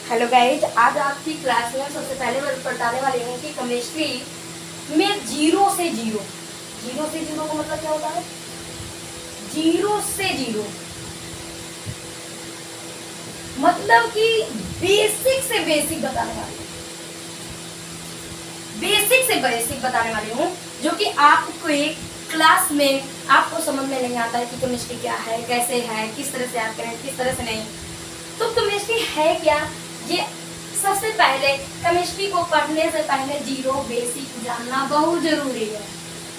Hello guys, आज आपकी class में सबसे पहले मैं बताने वाली हूँ कि केमिस्ट्री में जीरो से जीरो का मतलब क्या होता है। जीरो से जीरो मतलब कि बेसिक से बेसिक बताने वाली हूँ, बेसिक से बेसिक बताने वाली हूँ, जो कि आपको एक क्लास में आपको समझ में नहीं आता है कि केमिस्ट्री क्या है, कैसे है, किस तरह से आप करें, किस तरह से नहीं। तो केमिस्ट्री है क्या, ये सबसे पहले केमिस्ट्री को पढ़ने से पहले जीरो बेसिक जानना बहुत जरूरी है।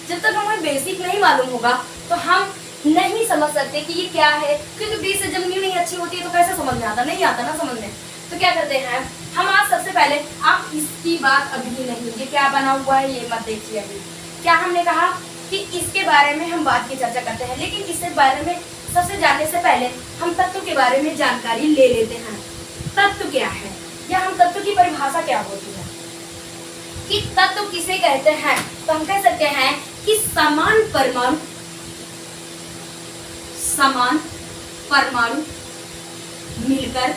जब तक हमें बेसिक नहीं मालूम होगा तो हम नहीं समझ सकते कि ये क्या है, क्योंकि बीच से जब न्यू नहीं अच्छी होती है तो कैसे समझ में आता, नहीं आता ना समझ में। तो क्या करते हैं हम, आज सबसे पहले आप इसकी बात अभी नहीं, ये क्या बना हुआ है ये मत देखिए। अभी क्या हमने कहा कि इसके बारे में हम बात की चर्चा करते हैं, लेकिन इसके बारे में सबसे जानने से पहले हम तत्व के बारे में जानकारी ले लेते हैं। तत्व क्या है या हम तत्व की परिभाषा क्या होती है कि तत्व किसे कहते हैं। तो हम कह सकते हैं कि समान परमाणु मिलकर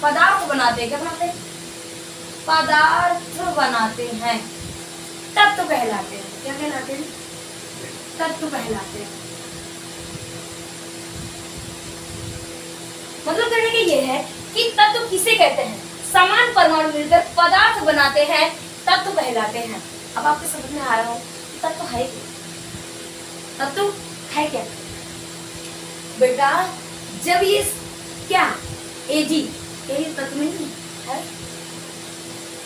पदार्थ बनाते हैं। क्या बनाते हैं? पदार्थ बनाते हैं, तत्व कहलाते हैं। क्या कहलाते हैं? तत्व कहलाते हैं। मतलब कहने का ये है कि तत्व किसे कहते हैं, समान परमाणु मिलकर पदार्थ बनाते हैं, तत्व कहलाते हैं। अब आपके समझ में आ रहा हो तत्व है क्या? तत्व है क्या बेटा? जब ये क्या एजी तत्व नहीं है,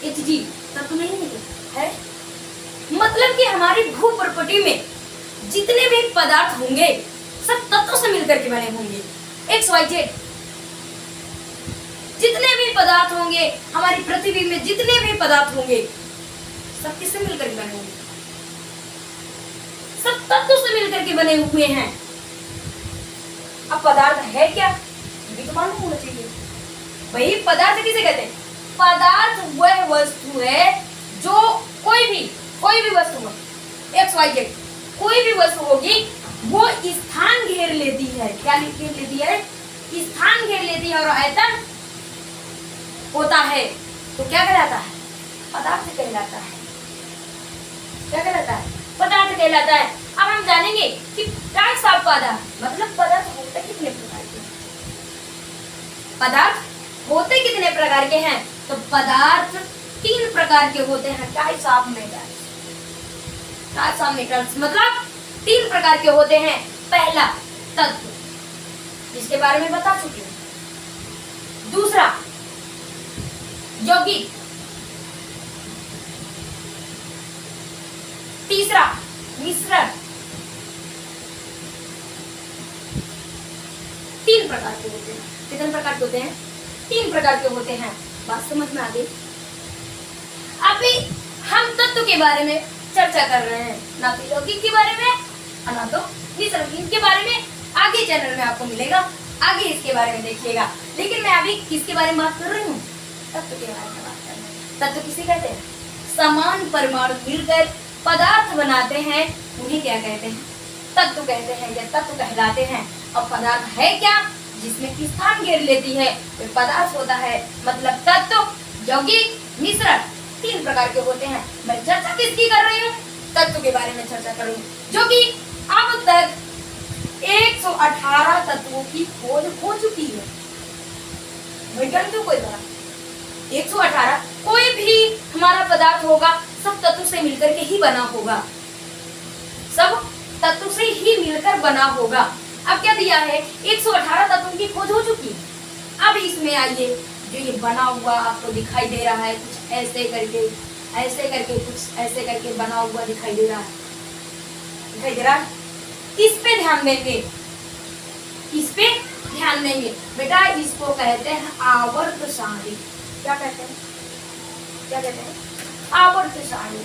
एचजी तत्व नहीं है, मतलब कि हमारी भू प्रकृति में जितने भी पदार्थ होंगे सब तत्वों से मिलकर के बने होंगे। एक्स वाई जेड जितने भी पदार्थ होंगे, हमारी पृथ्वी में जितने भी पदार्थ होंगे सब किससे मिलकर के बने होंगे? सब तत्वों से मिलकर के बने हुए हैं। अब पदार्थ है क्या, ये तो मालूम होना चाहिए। भाई पदार्थ किसे कहते हैं? पदार्थ वह वस्तु है जो कोई भी वस्तु हो, एक्स वाई जेड कोई भी वस्तु होगी, वो स्थान घेर लेती है। क्या घेर लेती है? स्थान घेर लेती है और आयतन होता है, तो क्या कहलाता है? पदार्थ कहलाता है। क्या कहलाता है? पदार्थ कहलाता है। अब हम जानेंगे कि टाइप्स ऑफ पदार्थ, मतलब पदार्थ होते कितने प्रकार के हैं। पदार्थ होते कितने प्रकार के हैं? तो पदार्थ 3 प्रकार के होते हैं। टाइप्स ऑफ मेटल्स, मतलब 3 प्रकार के होते हैं। पहला तत्व, जिसके बारे में बता चुके हैं। दूसरा यौगिक, तीसरा मिश्रण। 3 प्रकार के होते हैं। कितने प्रकार के होते हैं? 3 प्रकार के होते हैं। बात समझ में आ गई? अभी हम तत्व के बारे में चर्चा कर रहे हैं, ना तो यौगिक के बारे में ना तो मिश्रण। इनके बारे में आगे चैनल में आपको मिलेगा, आगे इसके बारे में देखिएगा। लेकिन मैं अभी किसके बारे में बात कर रही हूँ? तत्व के बारे में बात कर रही हूँ। तत्व किसे कहते हैं? समान परमाणु मिलकर पदार्थ बनाते हैं, उन्हें क्या कहते हैं? तत्व कहते हैं या तत्व कहलाते हैं। और पदार्थ है क्या, जिसमें स्थान घेर लेती है, तो पदार्थ होता है। मतलब तत्व, यौगिक, मिश्रण 3 प्रकार के होते हैं। मैं चर्चा किसकी कर रही हूँ? तत्व के बारे में चर्चा कर रही हूँ, जो कि अब तक 118 तत्वों की खोज हो चुकी है। वैज्ञानिकों को 118, कोई भी हमारा पदार्थ होगा सब तत्व से मिलकर के ही बना होगा, सब तत्व से ही मिलकर बना होगा। अब क्या दिया है? 118 तत्वों की खोज हो चुकी है। अब इसमें आइए, जो ये बना हुआ आपको दिखाई दे रहा है, कुछ ऐसे करके कुछ ऐसे करके बना हुआ दिखाई दे रहा है, इस पे ध्यान देंगे, इस पे ध्यान देंगे बेटा। इसको कहते हैं आवर्त सारणी। क्या कहते हैं? क्या कहते हैं? आवर्त सारणी।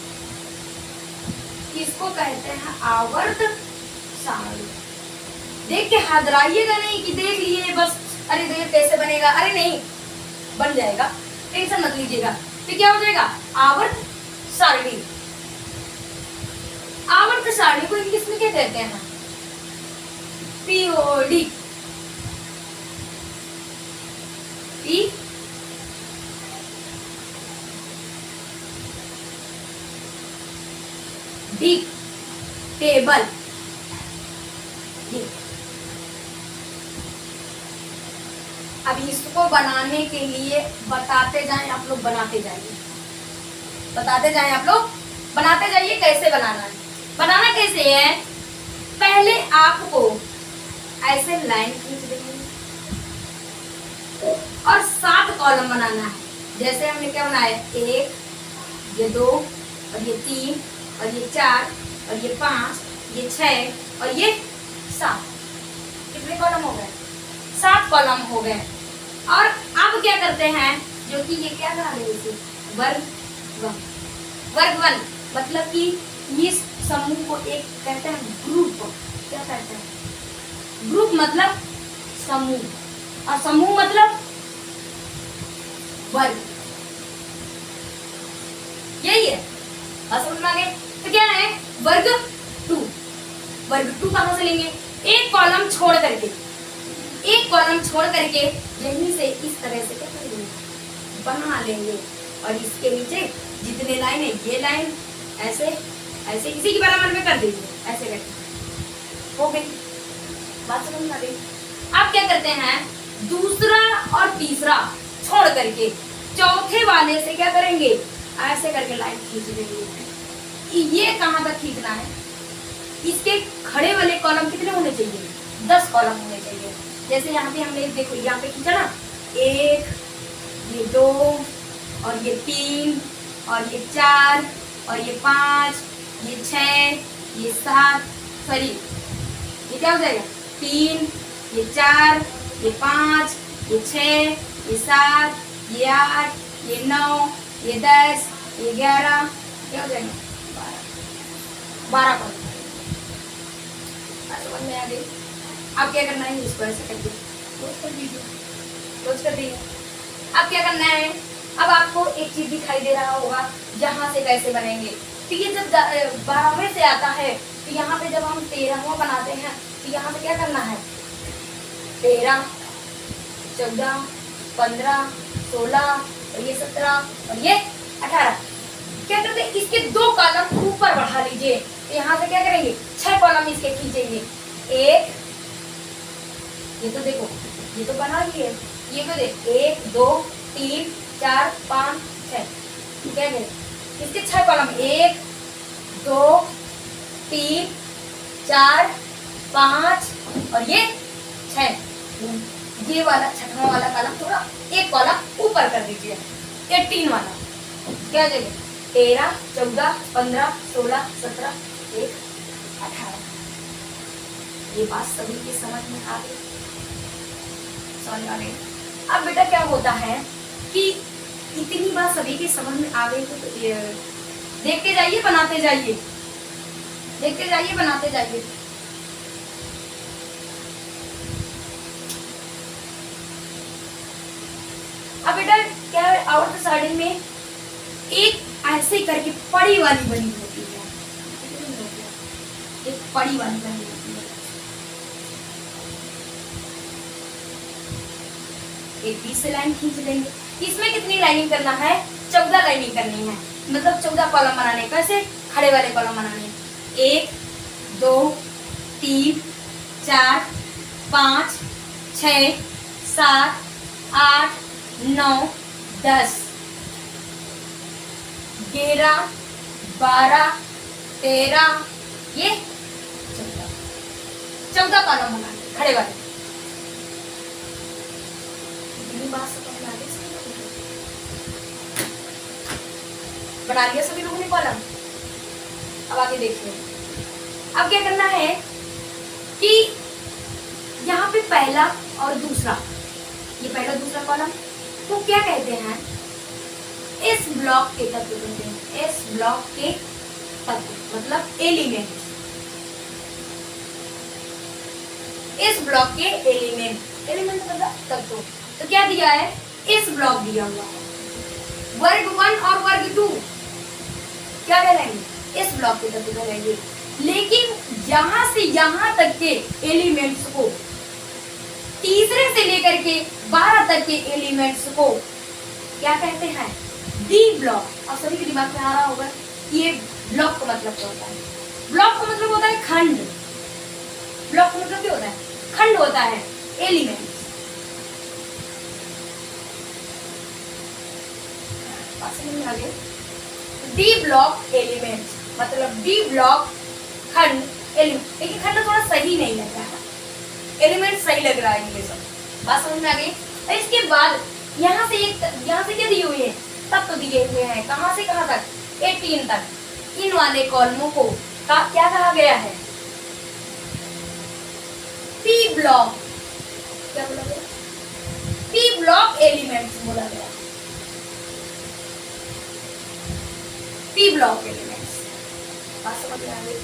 इसको कहते हैं आवर्त सारणी। देख के हादराइएगा नहीं कि देख लिए बस, अरे देख कैसे बनेगा, अरे नहीं, बन जाएगा, टेंशन मत लीजिएगा। तो क्या हो जाएगा? आवर्त सारणी। आवर्त सारणी को इंग्लिश में हम क्या कहते हैं? पीरियोडिक। Periodic table. अब इसको बनाने के लिए बताते जाएं आप लोग, बनाते जाइए, बताते जाएं आप लोग, बनाते जाइए कैसे बनाना है। बनाना कैसे है? पहले आपको ऐसे लाइन खींच देंगे और 7 कॉलम बनाना है। जैसे हमने क्या बनाया, 1, ये 2 और ये 3 और ये 4 और ये 5, ये 6 और ये 7। कितने कॉलम हो गए? 7 कॉलम हो गए। और अब क्या करते हैं, जो कि ये क्या बना रहे हैं, इसे वर्ग 1। वर्ग 1 मतलब कि इस समूह को एक कहते हैं ग्रुप। क्या कहते हैं? ग्रुप मतलब समूह, और समूह मतलब वर्ग। यही है, समझ में आ गए? तो क्या है वर्ग 2। वर्ग 2 कहां से लेंगे? एक कॉलम छोड़ करके, एक कॉलम छोड़ करके यहीं से इस तरह से क्या करेंगे, बना लेंगे। और इसके नीचे जितने लाइन है, ये लाइन ऐसे ऐसे इसी के बराबर में कर दीजिए, ऐसे करके हो गई। बात समझ में आ गई? अब क्या करते हैं, दूसरा और तीसरा छोड़ करके चौथे वाले से क्या करेंगे, ऐसे करके लाइन खींच देंगे। ये कहां तक खींचना है? इसके खड़े वाले कॉलम कितने होने चाहिए? 10 कॉलम होने चाहिए। जैसे यहाँ पे हमने देखो यहाँ पे खींचा ना, 1, ये 2 और ये 3 और ये 4 और ये 5, ये 6, ये 7, सॉरी ये क्या हो जाएगा, 3, ये 4, ये 5, ये 6, ये 7, ये 8, ये 9, ये 10, ये 11, क्या हो जाएगा, 12 कॉलम। समझ में आ गई? अब क्या करना है, इसको ऐसे कर दीजिए, क्लोज कर दीजिए, क्लोज कर दीजिए। अब क्या करना है, अब आपको एक चीज दिखाई दे रहा होगा यहाँ से कैसे बनेंगे। तो ये जब 12वें से आता है, तो यहाँ पे जब हम 13वां बनाते हैं, तो यहाँ पे क्या करना है, 13, 14, 15, 16 और ये 17 और ये 18। क्या करते हैं, इसके 2 कॉलम ऊपर बढ़ा लीजिए। तो यहाँ से क्या करेंगे, 6 कॉलम इसके खींचेंगे। 1, ये तो देखो, ये तो बना ही है, ये तो देख 1, 2, 3, 4, 5, 6, क्या करें, इसके 6 कॉलम, 1, 2, 3, 4, 5 और ये 6। ये वाला 6वां वाला कॉलम थोड़ा एक कॉलम ऊपर कर दीजिए, 18 वाला क्या हो जाएगा, 13, 14, 15, 16, 17, 1, 18। ये बात सभी की समझ में आ गई? समझ आ गई? अब बेटा क्या होता है कि इतनी बात सभी की समझ में आ गई, तो देखते जाइए, बनाते जाइए, देखते जाइए, बनाते जाइए। अब बेटा क्या है, आउट साइड में एक ऐसे करके पड़ी वाली बनी होती है, एक पड़ी वाली बनी होती है। एक बीच से लाइन खींच लेंगे। इसमें कितनी लाइनिंग करना है, 14 लाइनिंग करनी है, मतलब 14 कॉलम बनाने। कैसे, खड़े वाले कॉलम बनाने, 1, 2, 3, 4, 5, 6, 7, 8, 9, 10, 11, 12, 13, ये 14 कॉलम बनाने खड़े वाले। बात समझ में आ गई? बना लिया सभी लोगों ने कॉलम। अब आगे देखिए, अब क्या करना है कि यहाँ पे पहला और दूसरा, ये पहला दूसरा कॉलम तो क्या कहते हैं, इस ब्लॉक के तत्व कहते हैं। इस ब्लॉक के तत्व मतलब एलिमेंट, इस ब्लॉक के एलिमेंट, एलिमेंट मतलब तत्व। तो क्या दिया है, इस ब्लॉक दिया हुआ है। वर्ग 1 और वर्ग 2 क्या करेंगे, इस ब्लॉक के तत्व करेंगे। लेकिन यहाँ से यहाँ तक के एलिमेंट्स को, तीसरे से लेकर के 12 तक के एलिमेंट्स को क्या कहते हैं? D block. और सभी के दिमाग में आ रहा होगा ये ब्लॉक का मतलब क्या होता है। ब्लॉक का मतलब होता है खंड। ब्लॉक का मतलब क्या होता है? खंड होता है, एलिमेंट्स। आगे डी ब्लॉक एलिमेंट्स मतलब डी ब्लॉक खंड एलिमेंट। देखिए खंड थोड़ा सही नहीं लग रहा है, एलिमेंट सही लग रहा है ये सब। बात समझ में आ गई? इसके बाद यहाँ से क्या दिए हुए हैं? तत्व दिए हुए हैं। कहाँ से कहाँ तक? 18 तक। इन वाले कॉलमों को क्या कहा गया है? P block. क्या बोला गया? पी ब्लॉक एलिमेंट्स बोला गया। P block elements. बात समझ में आ गई?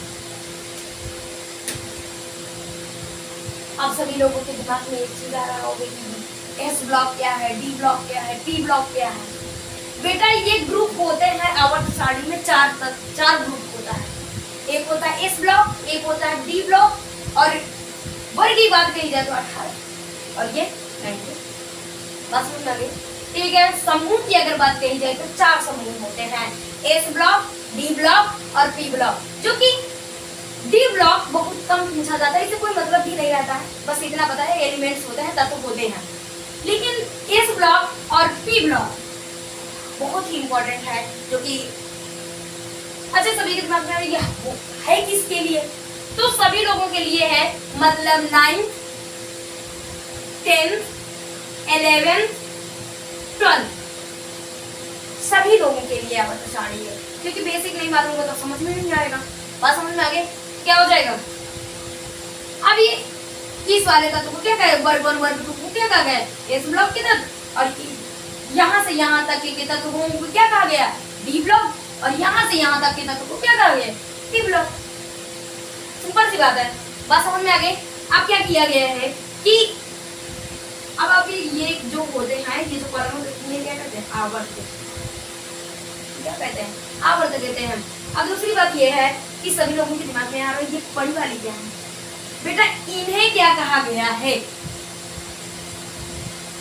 अब सभी लोगों के दिमाग में एक चीज आ रहा होगा कि एस ब्लॉक क्या है, डी ब्लॉक क्या है, पी ब्लॉक क्या है। बेटा ये ग्रुप होते हैं आवर्त सारणी में, चार ग्रुप होता है। एक होता है एस ब्लॉक, एक होता है डी ब्लॉक, और वर्ग की बात कही जाए तो 18 और ये 19। बात समझ में आ गई? ठीक है। समूह की अगर बात कही जाए तो 4 समूह होते हैं, एस ब्लॉक, डी ब्लॉक और पी ब्लॉक। जो कि डी ब्लॉक बहुत कम पूछा जाता है, इसे कोई मतलब भी नहीं रहता है, बस इतना पता है एलिमेंट्स होते हैं, तत्व होते हैं। लेकिन एस ब्लॉक और पी ब्लॉक बहुत ही इंपॉर्टेंट है, जो कि अच्छा सभी के दिमाग में है किसके लिए? तो सभी लोगों के लिए है, मतलब 9th 10th 11th 12th सभी लोगों के लिए आवर्त सारणी है। क्योंकि बेसिक नहीं मालूम होगा तो समझ में नहीं आएगा। बात समझ में आ गई? क्या हो जाएगा? अब ये इस वाले तत्व को क्या कहे? वर्ग 1 वर्ग 2 को क्या कहा गया? एस ब्लॉक के तत्व। और यहाँ से यहाँ तक के तत्वों को क्या कहा गया? D block. और यहाँ से यहाँ तक के तत्व को क्या कहा गया? P block. सिंपल सी बात है। बात समझ में आ गई? अब क्या किया गया है कि अब आप ये जो होते हैं, ये जो कॉलम ये क्या कहते हैं? आवर्त। क्या कहते हैं? आवर्त कहते हैं। अब दूसरी बात ये है कि सभी लोगों के दिमाग में आ रहा है ये बड़ी वाली क्या है? बेटा इन्हें क्या कहा गया है?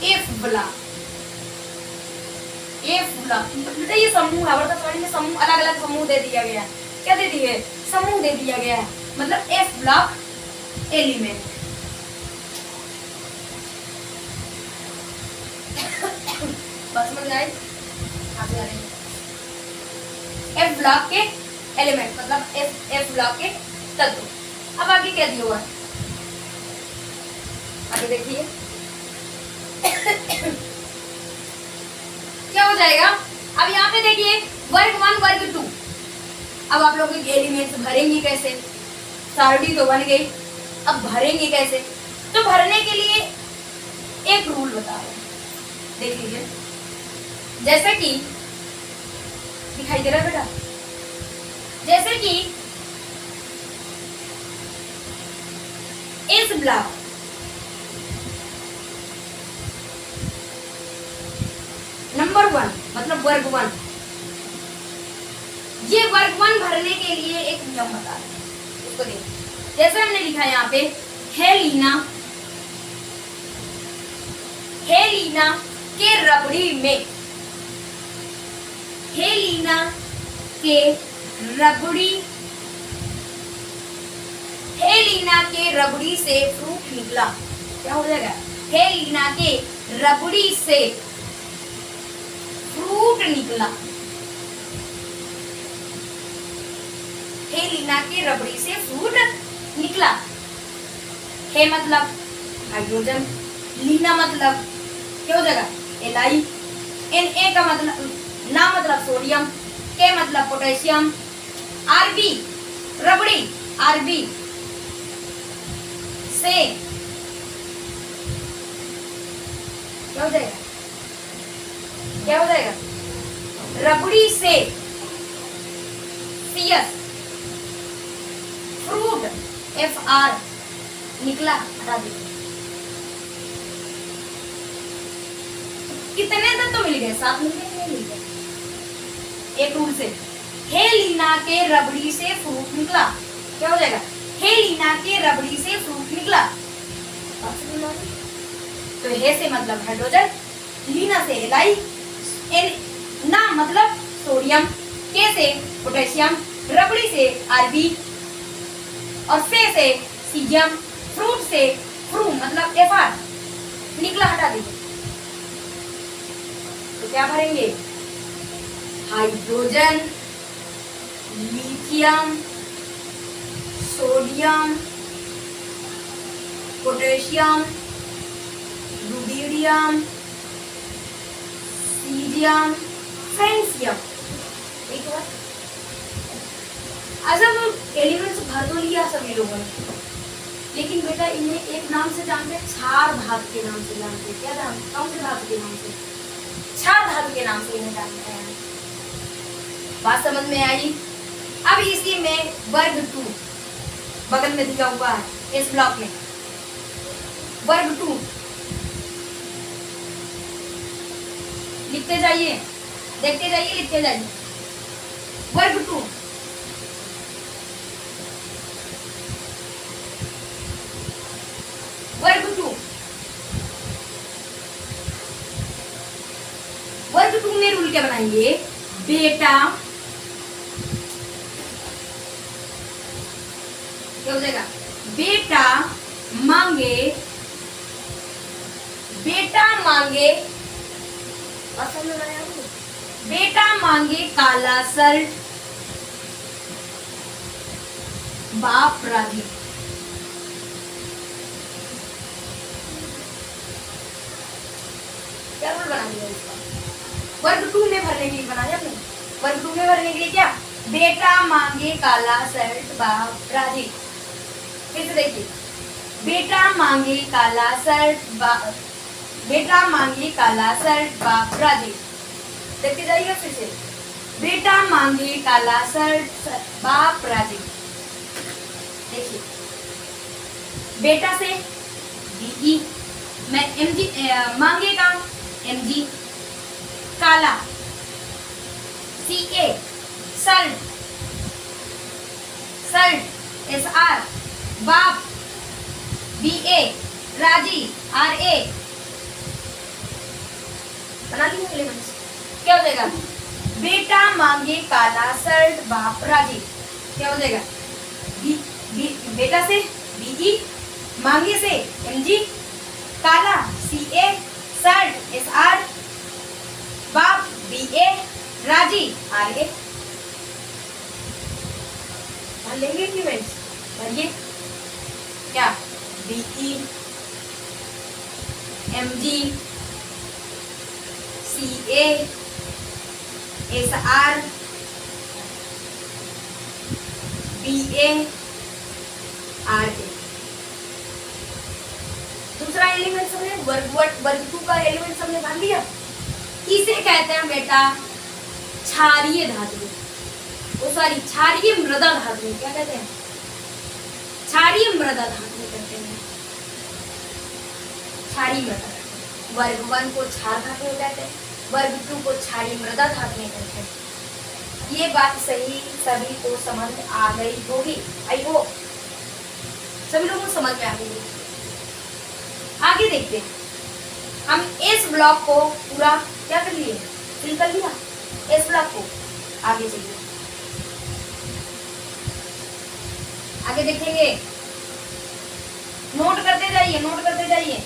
F block. एफ ब्लॉक बेटा ये समूह है, आवर्त सारणी में समूह, अलग अलग समूह दे दिया गया है। क्या दे दिए? समूह दे दिया गया है, मतलब एफ ब्लॉक एलिमेंट। बस समझ में आई? आगे आ रहे हैं। एफ ब्लॉक के एलिमेंट मतलब एफ ब्लॉक के तत्व। अब आगे क्या दिया हुआ है? आगे देखिए क्या हो जाएगा? अब यहाँ पे देखिए वर्ग 1 वर्ग 2। अब आप लोग एलिमेंट्स भरेंगे कैसे? सारणी तो बन गई, अब भरेंगे कैसे? तो भरने के लिए एक रूल बता रहे हैं, देख लीजिए। जैसे कि दिखाई दे रहा है बेटा, जैसे कि इस ब्लॉक नंबर 1 मतलब वर्ग 1, ये वर्ग 1 भरने के लिए एक नियम बता रहे हैं, उसको देखिए। जैसे हमने लिखा यहाँ पे है लीना के रबड़ी में, है लीना के रबड़ी, है लीना के रबड़ी से फ्रूट निकला। क्या हो जाएगा? है लीना के रबड़ी से फ्रूट निकला। है लीना के रबड़ी से फ्रूट निकला। है मतलब हाइड्रोजन, लीना मतलब क्या हो जाएगा? एलाई, Na का मतलब ना मतलब सोडियम, के मतलब पोटेशियम, Rb रबड़ी, Rb से क्या हो जाएगा? क्या हो जाएगा? रबड़ी से Cs फ्रूट Fr निकला। हटा दीजिए। कितने तत्व मिल गए? 7 मिल गए, नहीं मिल गए? एक रूल से है लीना के रबड़ी से फ्रूट निकला। क्या हो जाएगा? हेलिना के रबड़ी से फ्रूट निकला। तो हे से मतलब हाइड्रोजन, लीना से एलाई, ना मतलब सोडियम, के से पोटेशियम, रबड़ी से आरबी और से सीजियम, फ्रूट से फ्रू मतलब एफआर, निकला हटा दीजिए। तो क्या भरेंगे? Hydrogen, lithium, sodium, potassium, rubidium, caesium, francium. एक बार आज हम एलिमेंट्स भर तो लिया सभी लोगों ने, लेकिन बेटा इन्हें एक नाम से जानते हैं, क्षार धातु के नाम से जानते हैं। क्या नाम? कौन से धातु के नाम से? क्षार धातु के नाम से इन्हें जानते हैं। बात समझ में आई? अब इसी में वर्ग 2 बगल में दिया हुआ है इस ब्लॉक में, वर्ग 2 लिखते जाइए, देखते जाइए, लिखते जाइए। वर्ग 2 वर्ग 2 वर्ग 2 में रूल क्या बनाएंगे? बेटा क्या हो जाएगा? बेटा मांगे, बेटा मांगे, बेटा मांगे काला शर्ट, बाप राजी। क्या रूल बना दिया इसका? वर्ग 2 में भरने के लिए बनाया आपने। वर्ग 2 में भरने के लिए क्या? बेटा मांगे काला शर्ट, बाप राजी। फिर से देखिए, बेटा मांगे काला शर्ट, बेटा मांगे काला शर्ट, बाप राजी। देखते जाइए फिर से, बेटा मांगे काला शर्ट, बाप राजी। देखिए, बेटा से बीई, मैं एमजी, मांगे का एमजी, काला सीए, शर्ट, शर्ट एसआर, बाप बीए, राजी आरए। बना ली एलिमेंट्स। क्या हो जाएगा? बेटा मांगे काला शर्ट, बाप राजी। क्या हो जाएगा? बेटा से बीई, मांगे से एमजी, काला सीए, शर्ट एसआर, बाप बीए, राजी आरए। मान लेंगे एलिमेंट्स। भरिए क्या? BE, MG, CA, SR, BA, RA. दूसरा एलिमेंट हमने वर्ग 2 का एलिमेंट हमने भर लिया। इसे कहते हैं बेटा क्षारीय धातु, सॉरी क्षारीय मृदा धातु। क्या कहते हैं? क्षारीय मृदा धातु कहते हैं। क्षारीय मृदा, वर्ग 1 को क्षार धातु कहते हैं, वर्ग 2 को क्षारीय मृदा धातु कहते हैं। ये बात सही सभी को समझ आ गई होगी। आई होप सभी लोगों को समझ में आ गई होगी। आगे देखते हैं, हम इस ब्लॉक को पूरा क्या कर लिए? फिल कर लिया इस ब्लॉक को। आगे चलिए, आगे देखेंगे। नोट करते जाइए, नोट करते जाइए,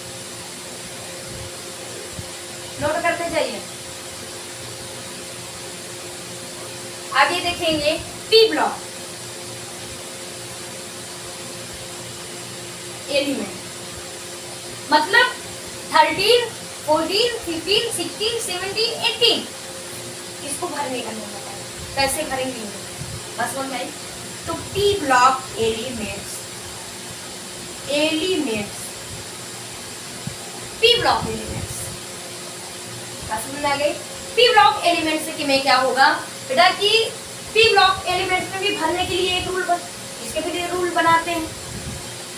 नोट करते जाइए। आगे देखेंगे पी ब्लॉक एलिमेंट, मतलब 13, 14, 15, 16, 17, 18 इसको भरने का नियम बताया। कैसे भरेंगे बस समझ में आई? तो P block elements, elements, P block elements समझ में आ गई? पी ब्लॉक एलिमेंट्स में क्या होगा बेटा कि पी ब्लॉक एलिमेंट्स में भी भरने के लिए एक रूल इसके भी रूल बनाते हैं,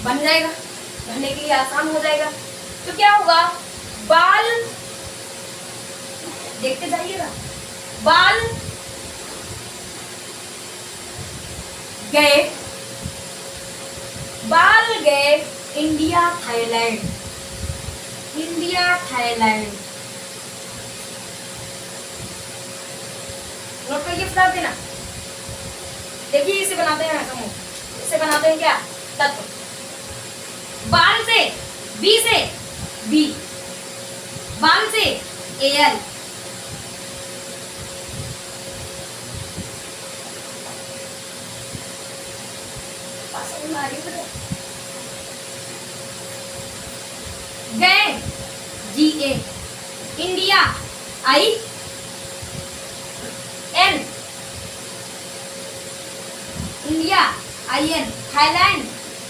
बन जाएगा, भरने के लिए आसान हो जाएगा। तो क्या होगा? बाल, देखते जाइएगा, बाल गए बाल गए India Thailand, India Thailand. Note करके बता देना। देखिए इसे बनाते हैं समूह, इसे बनाते हैं क्या, तत्व। बाल से बी से बी, बाल से L, gang GA, India IN, India IN, Thailand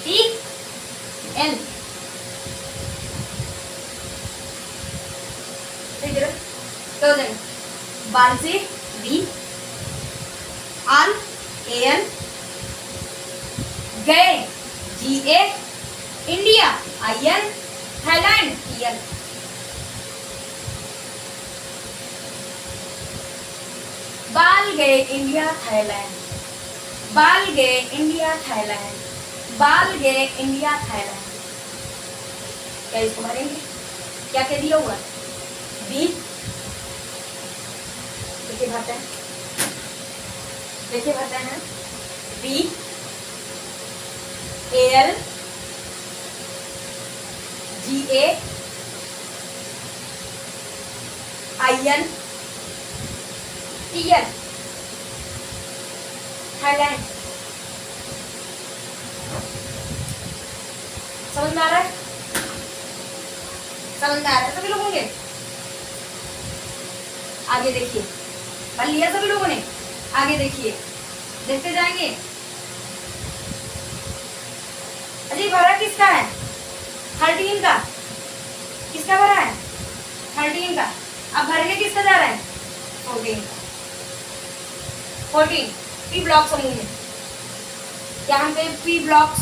TN। तो बाल से B, आल AN, गए GA, India IN, Thailand TN। बाल गए इंडिया थाईलैंड, बाल गए इंडिया थाईलैंड, बाल गए इंडिया थाईलैंड। क्या इसको भरेंगे, क्या क्या दिया हुआ बी, देखिए भरते हैं, देखिए भरते हैं B AL GA IN TL, Thailand. समझ में आ रहा है, समझ में आ रहा है सभी लोगों के। आगे देखिए, पढ़ लिया सभी लोगों ने, आगे देखिए, देखते जाएंगे। अजी भरा किसका है, 13 का, किसका भरा है 13 का। अब भरने किसका जा रहा है 14 का, 14 पी ब्लॉक समूह में, यहाँ पे P block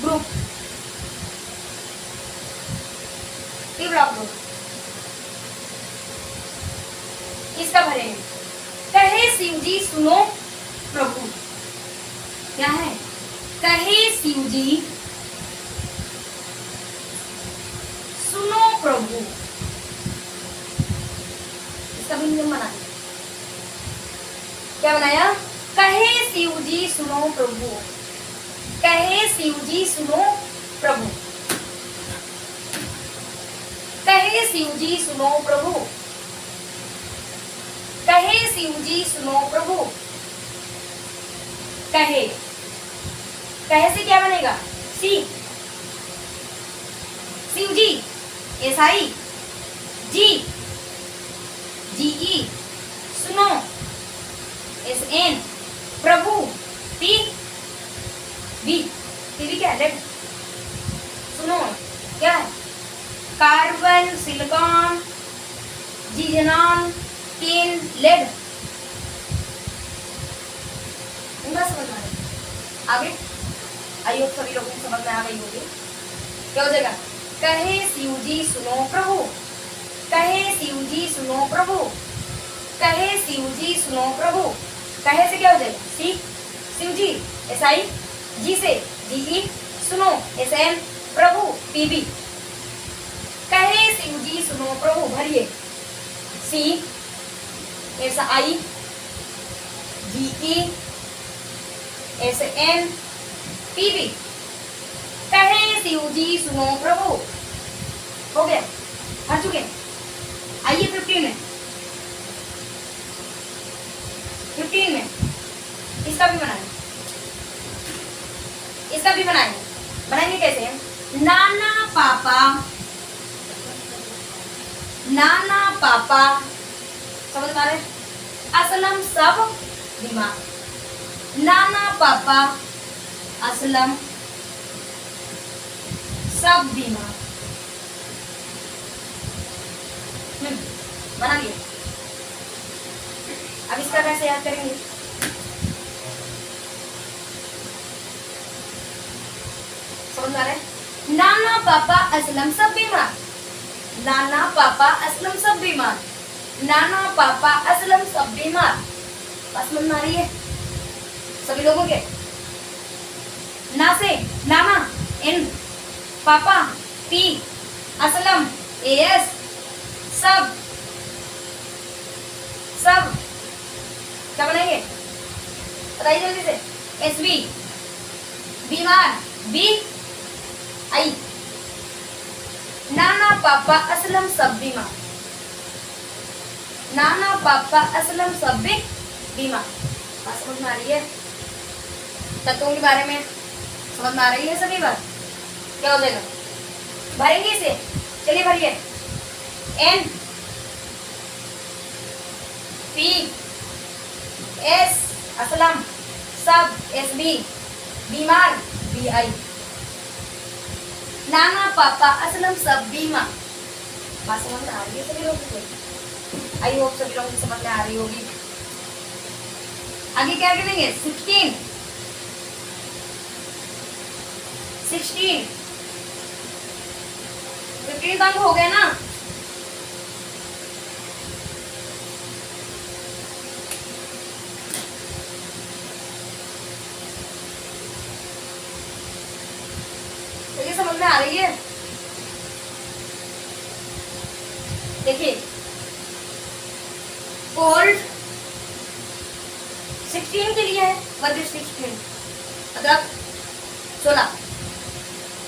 group, P block group, इसका भरेंगे। कहे शिव जी सुनो प्रभु, क्या है, कहे शिव जी सुनो प्रभु, इसका भी नियम बना, क्या बनाया, कहे शिव जी सुनो प्रभु, कहे शिव जी सुनो प्रभु, कहे शिव जी सुनो प्रभु, कहे शिव जी सुनो प्रभु। कहे, कहे से क्या बनेगा सी, शिव जी SI, जी GE, सुनो SN, प्रभु P B, भी क्या है, सुनो क्या है, कार्बन सिलिकॉन जीजनॉन टीन लेड। समझ में आगे, आइए सभी लोगों को समझ में आ गई होगी। क्या हो जाएगा, कहे शिव जी सुनो प्रभु, कहे शिव जी सुनो प्रभु, कहे शिव जी सुनो प्रभु। कहे से क्या हो जाएगा सी, शिव जी SI, जी से GE, सुनो SN, प्रभु PB। कहे शिव जी सुनो प्रभु, भरिए सी SI, GE, SN, PB। कहे शिव जी सुनो प्रभु, हो गया, भर चुके। आइए 15 में, 15 में इसका भी बनाएंगे, इसका भी बनाएंगे। बनाएंगे कैसे, नाना पापा, नाना पापा, समझ पा रहे, असलम सब बीमार, नाना पापा असलम सब बीमार। बना लिया। अब इसका कैसे याद करेंगे, समझ आ रहा है, नाना पापा असलम सब बीमार, नाना पापा असलम सब बीमार, नाना पापा असलम सब बीमार। बस समझ में आ रही है सभी लोगों के। ना से नाना, एन पापा, पी असलम, एस सब, सब क्या बनाएंगे बताइए जल्दी से। एस बी बीमार, बी आई नाना पापा असलम सब बीमार, नाना पापा असलम सब भी बीमार। बात समझ में आ रही है? तत्वों के बारे में समझ में आ रही है सभी बात? क्या हो जाएगा? भरेंगे इसे, चलिए भरिए। एन पी एस असलम सब, एस बी बीमार, बी आई नाना पापा असलम सब बीमार। बात समझ में आ रही है सभी लोगों को? आई होप सभी लोगों को समझ में आ रही होगी। आगे क्या करेंगे? 16 15 अंक हो गए ना? तो ये समझ में आ रही है? देखिए कोल्ड 16 के लिए है, वर्ग 16 मतलब 16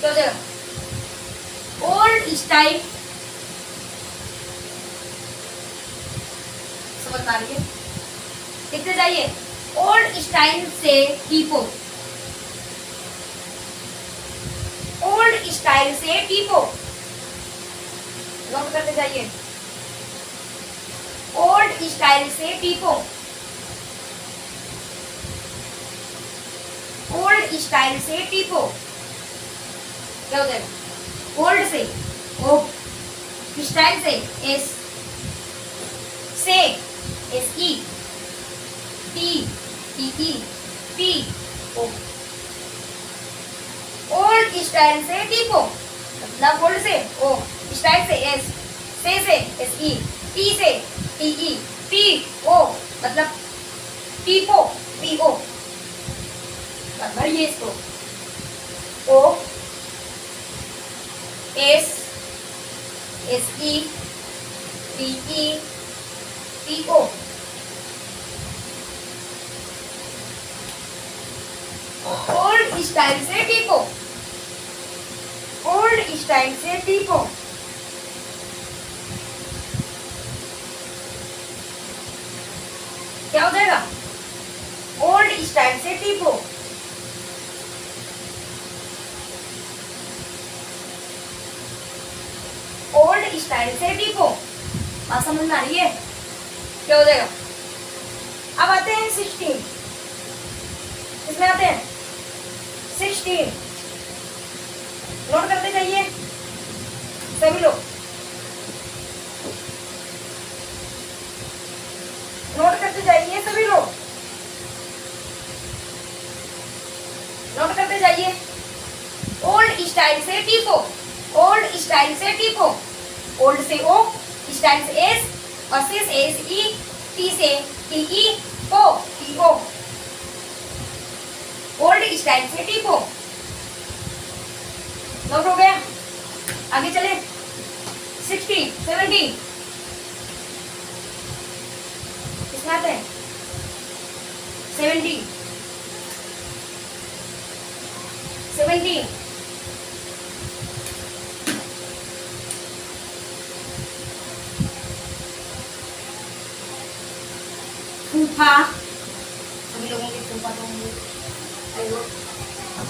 क्या हो जाएगा? ओल्ड स्टाइल, समझ में आ रही है? लिखते जाइए। ओल्ड स्टाइल से टीपो, ओल्ड स्टाइल से टीपो, नोट करते जाइए। ओल्ड स्टाइल से टीपो, ओल्ड स्टाइल से टीपो क्या हो जाएगा? ओल्ड से ओ, स्टाइल से एस, से S E, T T E, P O, old style से टीपो मतलब ओल्ड से ओ, स्टाइल से एस, से एस ई, टी से टी ई, पी ओ मतलब टीपो, पी ओ। भरिए इसको। O S S E, T E, P O. Old style से टीपो, ओल्ड स्टाइल से टीपो क्या हो जाएगा? ओल्ड स्टाइल से टीपो। ओल्ड स्टाइल से टीपो। बात समझ में आ रही है? क्या हो जाएगा? अब आते हैं 16, इसमें आते हैं 16, नोट करते जाइए सभी लोग, नोट करते जाइए सभी लोग, नोट करते जाइए। ओल्ड स्टाइल से टीपो, ओल्ड स्टाइल से टीपो, ओल्ड से ओ, स्टाइल से एस और से एस ई, टी से टी ई, पो टी ओ, ओल्ड स्टाइल से टीपो। नोट हो गया? आगे चले 16, 17 किसमें आते हैं? 17 फूफा, सभी लोगों के फूफा तो होंगे,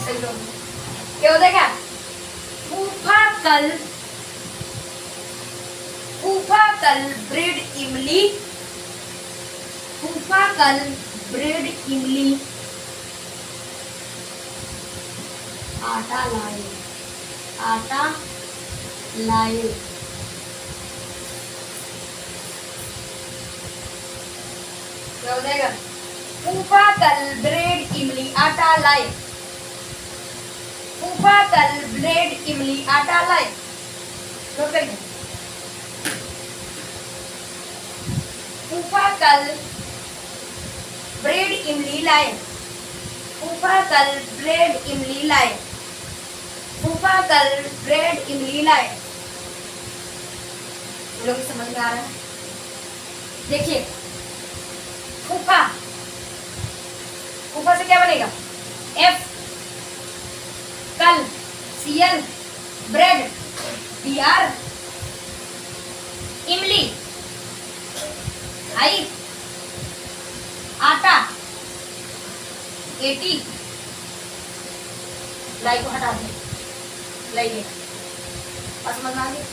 सही लोग क्या होता है? क्या फूफा कल, फूफा कल ब्रेड इमली, फूफा कल ब्रेड इमली आटा लाए, आटा लाए। क्या हो जाएगा? फूफा कल ब्रेड इमली आटा लाए, फूफा कल ब्रेड इमली आटा लाए। नोट करिए। फूफा कल ब्रेड इमली लाए, फूफा कल ब्रेड इमली लाए, फूफा कल ब्रेड इमली लाए। लोग समझ में आ रहा है? देखिए फूफा, फूफा से क्या बनेगा? एफ कल, सीएल ब्रेड, बीआर इमली, आई आटा, एटी, लाई को हटा दे, लाइए समझ में आ गया।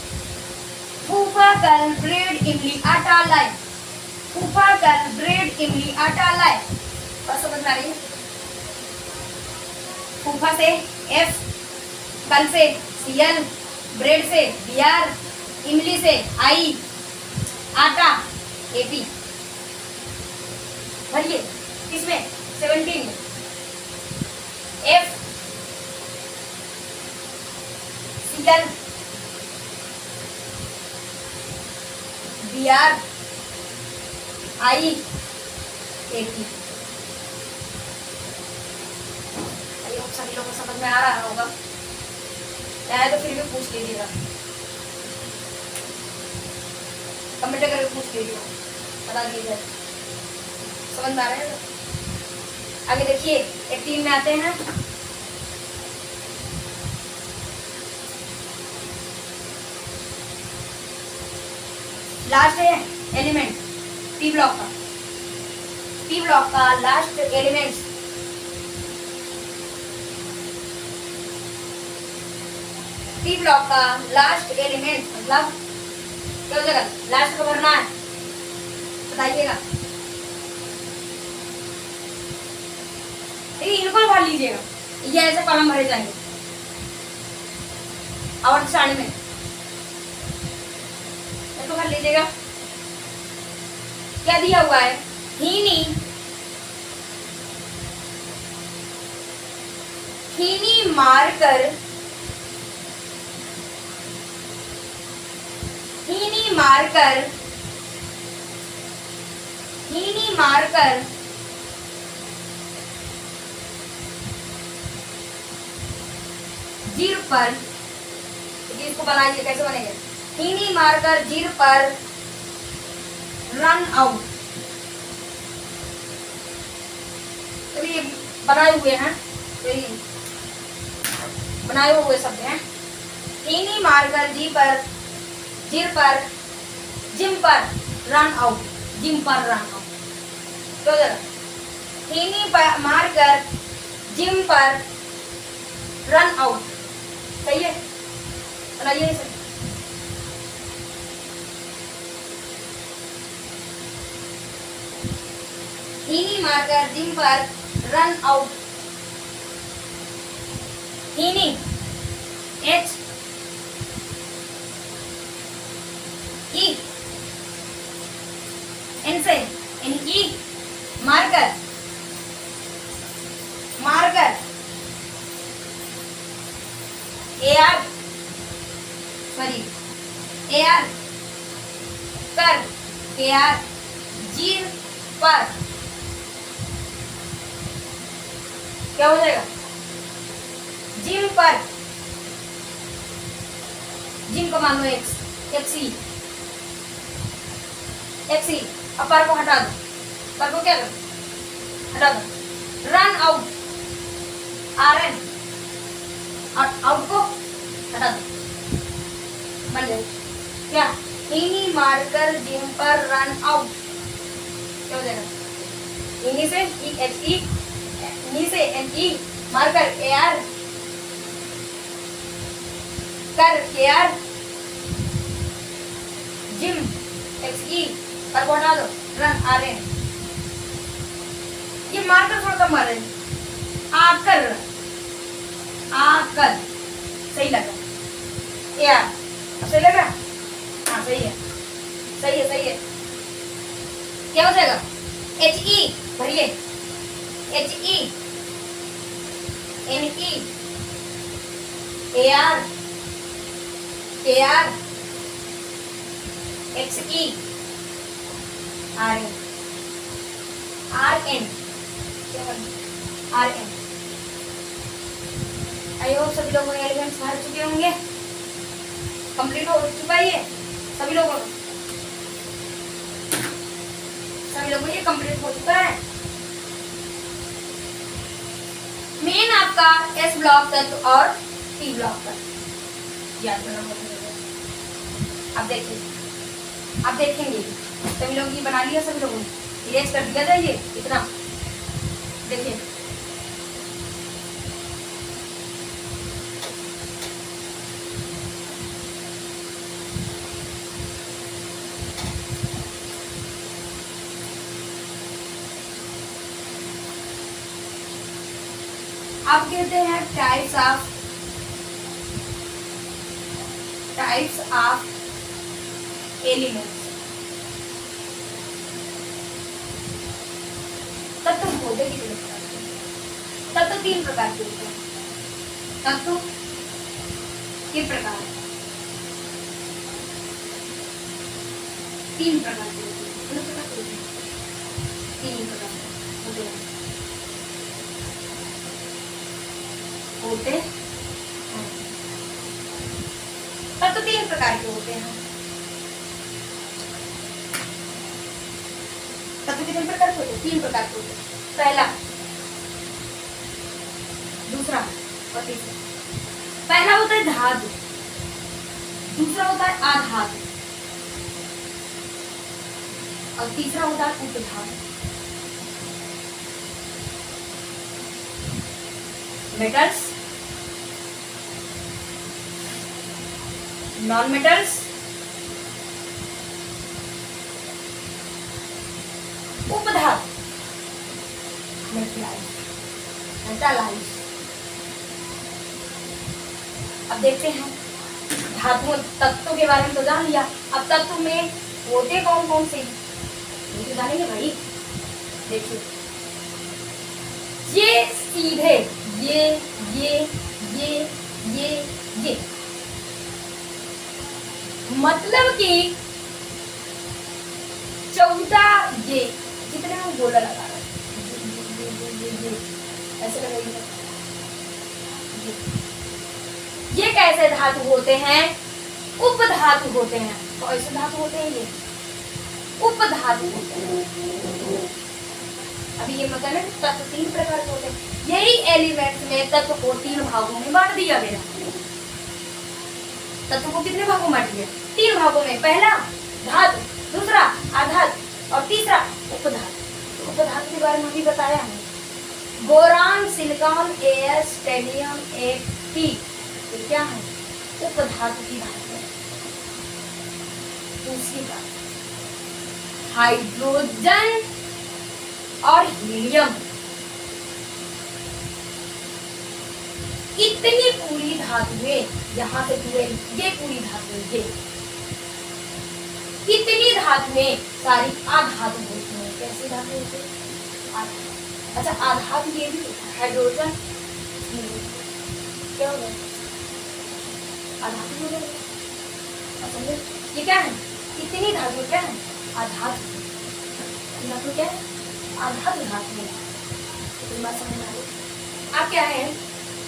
फूफा कल ब्रेड इमली आटा लाए, फूफा कल ब्रेड इमली आटा लाए। बस समझ में आ रही है? फूफा से एफ, कल से सीएल, ब्रेड से बीआर, इमली से आई, आटा एपी। भरिए किसमें? 17 में। एफ सीएल, बीआर, आई एपी। सभी लोगों को समझ में आ रहा होगा, चाहे तो फिर भी पूछ लीजिएगा, कमेंट करके पूछ लीजिएगा, बता दीजिए समझ में आ रहा है। आगे देखिए 18 में आते हैं। लास्ट है एलिमेंट पी ब्लॉक का, पी ब्लॉक का लास्ट एलिमेंट पी ब्लॉक का लास्ट एलिमेंट मतलब क्या हो जाएगा? लास्ट को भरना है, बताइएगा। इनको भर लीजिएगा, ये ऐसे कॉलम भरे जाएंगे आवर्त सारणी में, इसको भर लीजिएगा। क्या दिया हुआ है? हीनी, हीनी मारकर, हीनी मारकर, हीनी मारकर जीर पर, इसको बनाइए कैसे बनेगा? हीनी मारकर जीर पर रन आउट। तो ये बनाए हुए हैं, बनाए हुए शब्द हैं। हीनी मारकर जी पर, जीर पर, जिम पर रन आउट, जिम पर रन आउट। तो जरा हीनी मारकर जिम पर रन आउट, सही है? बनाइए इसे। हीनी मारकर जिम पर रन आउट, हीनी एच ई एन से एन ई मारकर, मारकर A R, sorry A R कर, के आर जीर पर, क्या हो जाएगा? जिम पर, जिम को मान लो एक्स, एक्सी, एक्सी। अब पर को हटा दो, पर को क्या करो? हटा दो। Run out, R N, out को हटा दो, बन जाए क्या? हीनी मारकर जिम पर रन आउट, क्या हो जाएगा? हीनी से ई एच ई, नी से एन ई, मारकर ए आर, कर के आर, जिम एक्स ई, पर को हटा दो, रन आर एन। ये मारकर थोड़ा कम मार रहे हैं, आकर, आकर सही लगा ए आर, सही लग रहा? हाँ सही है, सही है, सही है। क्या हो जाएगा? एच ई भरिए, H E N E A R, K R X E R N, R N, R N. I hope सभी लोगों ने एलिमेंट्स भर चुके होंगे, कंप्लीट हो चुका है ये सभी लोगों को, ये कंप्लीट हो चुका है। मेन आपका एस ब्लॉक तत्व और टी ब्लॉक तत्व याद करना होगा। अब देखिए, आप देखेंगे सभी लोग ये बना लिया, सभी लोगों ने इरेज कर दिया जाइए इतना। देखिए आप कहते हैं टाइप्स ऑफ एलिमेंट्स। तत्व होते कितने प्रकार के? तत्व 3 प्रकार के होते हैं। तत्व के प्रकार 3 प्रकार के होते हैं। कितने प्रकार के होते हैं? 3 प्रकार के होते हैं। तत्व 3 प्रकार के होते हैं। तत्व कितने प्रकार के होते हैं? 3 प्रकार के होते हैं। पहला, दूसरा और तीसरा। पहला होता है धातु, दूसरा होता है आधातु और तीसरा होता है उपधातु। मेटल्स, नॉन मेटल्स, उपधातु, मेटालाइज। अब देखते हैं धातुओं तत्वों के बारे में तो जान लिया, अब तत्व में होते कौन कौन से ये तो जानेंगे भाई। देखिए ये सीधे ये मतलब कि 14 ये जितने हम गोला लगा रहे हैं ऐसे लगाइए। ये कैसे धातु होते हैं? उपधातु होते हैं। तो ऐसे धातु होते हैं, ये उपधातु होते हैं। अभी ये मतलब तत्व 3 प्रकार के होते हैं। यही एलिमेंट्स में तत्व को 3 भागों में बांट दिया गया। तत्व को कितने भागों में बांट दिया? 3 भागों में। पहला धातु, दूसरा आधातु और तीसरा उपधातु। उपधातु के बारे में भी बताया है। बोरान, सिलिकॉन, एस, टेलियम, Ft, ये क्या है? उपधातु की धातु है। दूसरी बात, हाइड्रोजन और हीलियम, इतनी पूरी धातुएं, यहाँ से पूरे ये पूरी धातुएं, ये इतनी धातुएं सारी आधातु होती हैं। कैसी धातु होती है? अच्छा आधातु ये भी हाइड्रोजन क्या हो गया? आधातु हो गया। समझे? ये क्या है? इतनी धातु क्या है? आधातु। धातु क्या है? आधातु धातु है। इतनी बात समझ में आ रही? अब क्या है?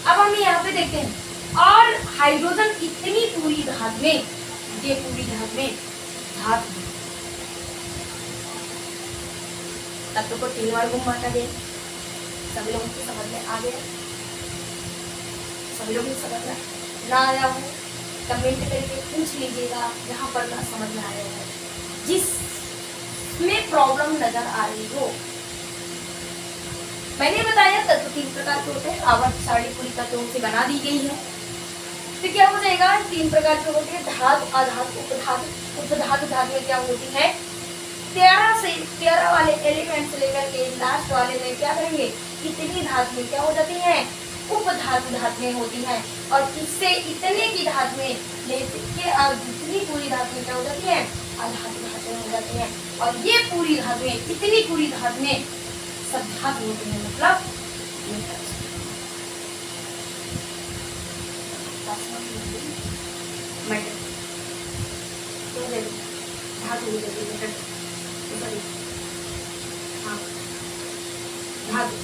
अब हम यहाँ पे देखते हैं और हाइड्रोजन इतनी पूरी धातु में, ये पूरी धातु में धातु तत्व को 3 बार गुम बांटा गया। सभी लोगों को समझ में आ गया? सभी लोगों को समझ में ना आया हो कमेंट करके पूछ लीजिएगा, जहाँ पर ना समझ में आया हो, जिसमें प्रॉब्लम नजर आ रही हो। मैंने बताया तत्व 3 प्रकार के होते हैं। आवर्त सारणी पूरी तत्वों से बना दी गई है। तो क्या हो जाएगा? 3 प्रकार के होते हैं, धातु, आधातु, उपधातु। उपधातु धातुएं क्या होती है? 13 वाले एलिमेंट से लेकर के लास्ट वाले में क्या करेंगे? इतनी धातुएं क्या हो जाती हैं? उपधातु धातुएं होती हैं। और इससे इतने की धातुएं लेके और जितनी पूरी धातुएं क्या हो जाती हैं? आधातु धातुएं हो जाती हैं। और ये पूरी धातुएं, इतनी पूरी धातुएं सब धातु होती हैं, मतलब धातु हो जाती है। हाँ धातु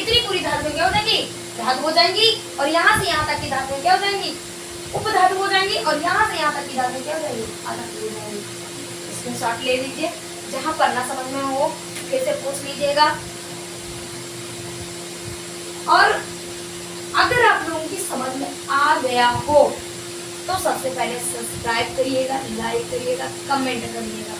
कितनी पूरी धातुएं क्या हो जाएंगी, धातु हो जाएंगी, और यहाँ से यहाँ तक की धातुएं क्या हो जाएंगी, उपधातु हो जाएंगी, और यहाँ से यहाँ तक की धातुएं क्या हो जाएंगी, अधातु हो जाएंगी। इसमें शॉर्ट ले लीजिए, जहां पर ना समझ में हो फिर से पूछ लीजिएगा। और अगर आप लोगों की समझ में आ गया हो तो सबसे पहले सब्सक्राइब करिएगा, लाइक करिएगा, कमेंट करिएगा।